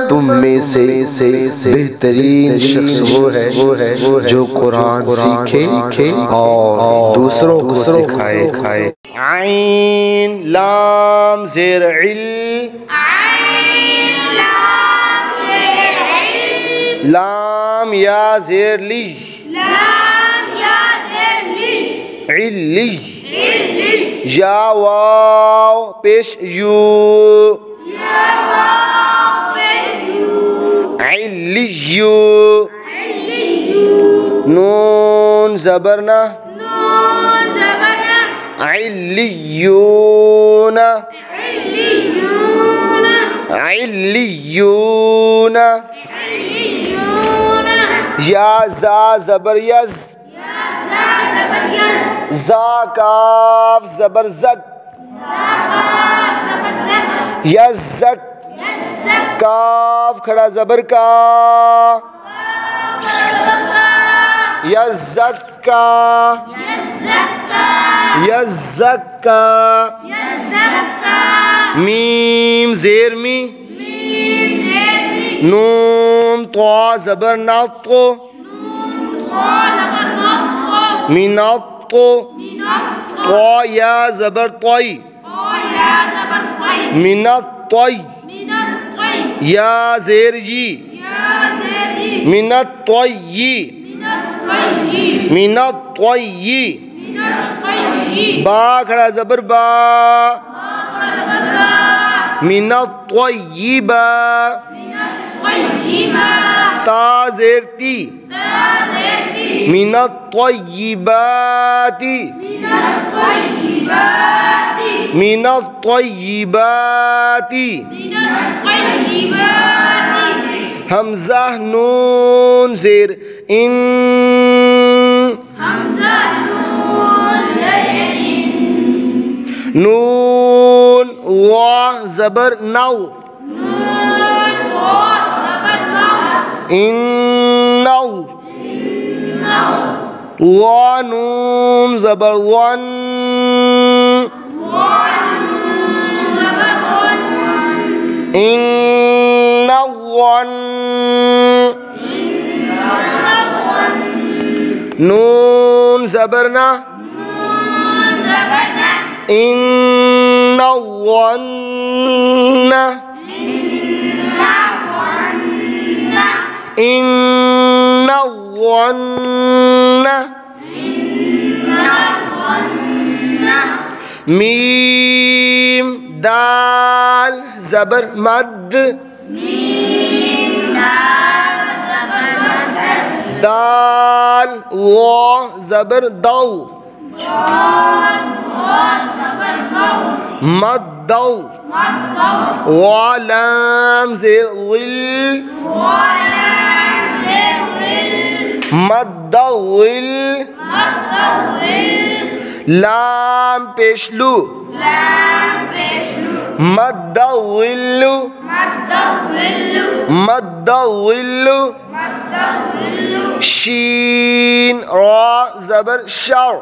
तुम में से बेहतरीन शख्स वो है जो कुरान सीखे और दूसरों को सिखाए। आइन लाम ज़ेर इल, लाम या ज़ेर ली, इल्ली, या वाव पेश यू, इल्लियू, नून ज़बरना, इल्लियूना, इल्लियूना, या ज़ा ज़बर यज़, ज़ा काफ ज़बर ज़क, यज़्ज़क, काफ खड़ा ज़बर का, यज़्ज़क्का, यज़्ज़क्का, मीम ज़ेर मी, नून तो ज़बर नातो, मीनातो, तो या ज़बर तोई, मीनातोई, या ज़ेर जी, मीनातोई, मीनातोई, बा खड़ा ज़बर बा, मीनातोय्यिबा, ता ज़ेर ती, मीनातोय्यिबाती, मीनातोय्यिबाती, हमज़ा नून ज़ेर इन, नून वाह ज़बर नौ, इन्नौ, वा नून ज़बर वन, इन्नवन, नून ज़बर ना, इन्नवन, इन्नवन, मीम दाल ज़बर मद, दाल वा ज़बर दौ, मद्दौ, वा लाम ज़ेर विल, मद्दविल, लाम पेशलू, मद्दविल्लु, मद्दविल्लु, शीन रा ज़बर शर,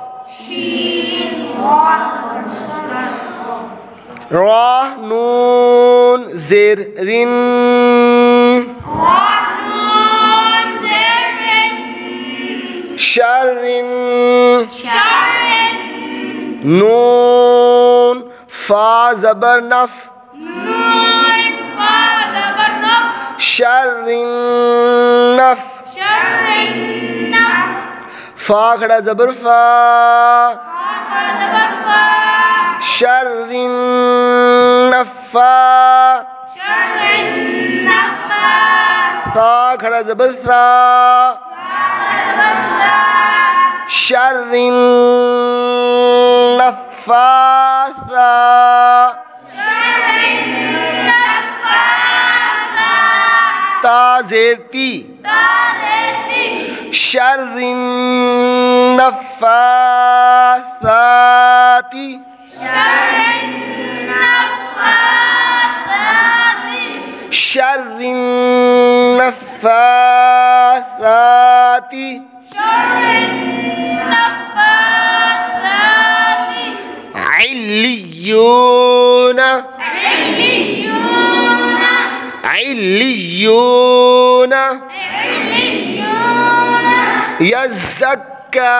रा नून ज़ेर रिन, शर्रिन, नून फा ज़बर नफ, शर्रिन नफ, फा खड़ा ज़बर फा, शर्रिन नफ़ा, सा खड़ा ज़बर सा, शर्रिन नफ़्फ़ासा, ता ज़ेर ती, शर्रिन नफ़्फ़ासाती, शर्रि नफ़्फ़ाथाति इल्लियून इल्लियून यज़्ज़क्का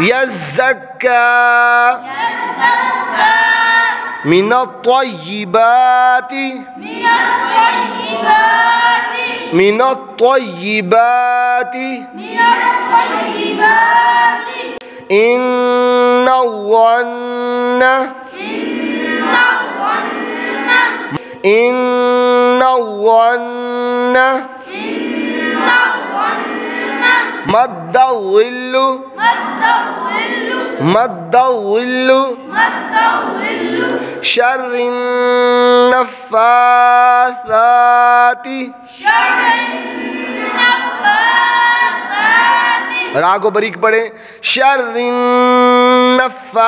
यज़्ज़क्का मिनत्तय्यिबाति मिनत्तय्यिबाति इन्नज़्ज़न्न मद्दज़िल्लु मद्दज़िल्लु शर्रि नफ़्फ़ाथाति रा को बारीक पढ़े शर्रि नफ़्फ़ाथाति